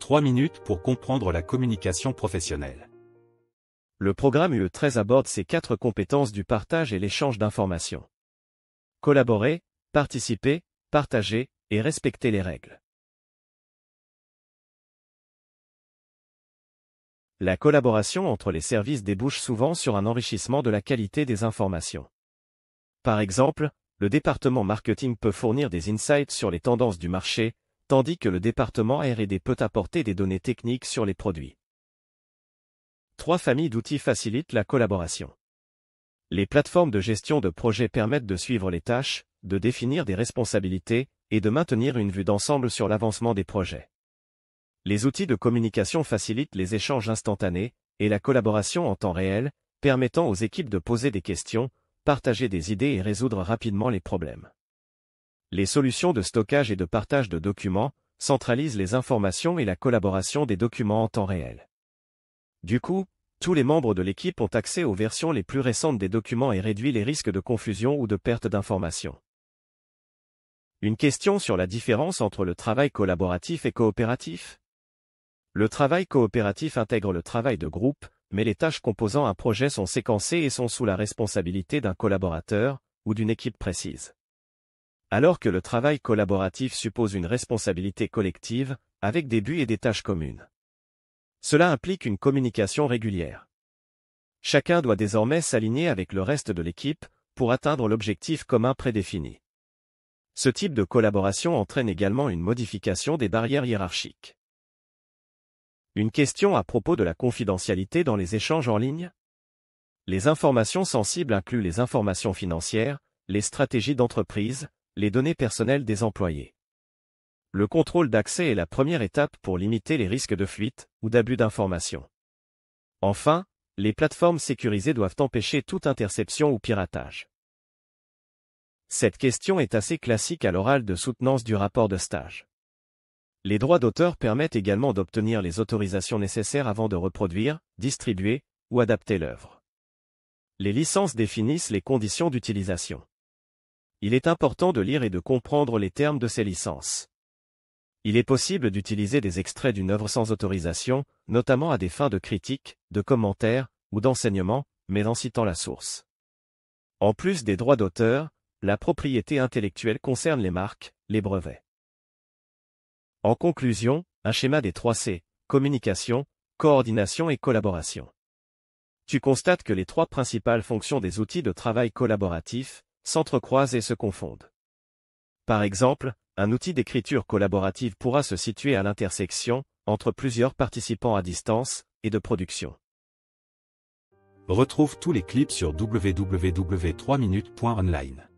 3 minutes pour comprendre la communication professionnelle. Le programme UE13 aborde ces 4 compétences du partage et l'échange d'informations. Collaborer, participer, partager et respecter les règles. La collaboration entre les services débouche souvent sur un enrichissement de la qualité des informations. Par exemple, le département marketing peut fournir des insights sur les tendances du marché, tandis que le département R&D peut apporter des données techniques sur les produits. 3 familles d'outils facilitent la collaboration. Les plateformes de gestion de projets permettent de suivre les tâches, de définir des responsabilités et de maintenir une vue d'ensemble sur l'avancement des projets. Les outils de communication facilitent les échanges instantanés et la collaboration en temps réel, permettant aux équipes de poser des questions, partager des idées et résoudre rapidement les problèmes. Les solutions de stockage et de partage de documents centralisent les informations et la collaboration des documents en temps réel. Du coup, tous les membres de l'équipe ont accès aux versions les plus récentes des documents et réduit les risques de confusion ou de perte d'informations. Une question sur la différence entre le travail collaboratif et coopératif. Le travail coopératif intègre le travail de groupe, mais les tâches composant un projet sont séquencées et sont sous la responsabilité d'un collaborateur ou d'une équipe précise. Alors que le travail collaboratif suppose une responsabilité collective, avec des buts et des tâches communes. Cela implique une communication régulière. Chacun doit désormais s'aligner avec le reste de l'équipe pour atteindre l'objectif commun prédéfini. Ce type de collaboration entraîne également une modification des barrières hiérarchiques. Une question à propos de la confidentialité dans les échanges en ligne. Les informations sensibles incluent les informations financières, les stratégies d'entreprise, les données personnelles des employés. Le contrôle d'accès est la première étape pour limiter les risques de fuite ou d'abus d'informations. Enfin, les plateformes sécurisées doivent empêcher toute interception ou piratage. Cette question est assez classique à l'oral de soutenance du rapport de stage. Les droits d'auteur permettent également d'obtenir les autorisations nécessaires avant de reproduire, distribuer ou adapter l'œuvre. Les licences définissent les conditions d'utilisation. Il est important de lire et de comprendre les termes de ces licences. Il est possible d'utiliser des extraits d'une œuvre sans autorisation, notamment à des fins de critique, de commentaires ou d'enseignement, mais en citant la source. En plus des droits d'auteur, la propriété intellectuelle concerne les marques, les brevets. En conclusion, un schéma des 3 C, communication, coordination et collaboration. Tu constates que les 3 principales fonctions des outils de travail collaboratif s'entrecroisent et se confondent. Par exemple, un outil d'écriture collaborative pourra se situer à l'intersection entre plusieurs participants à distance et de production. Retrouve tous les clips sur www.3minutes.online.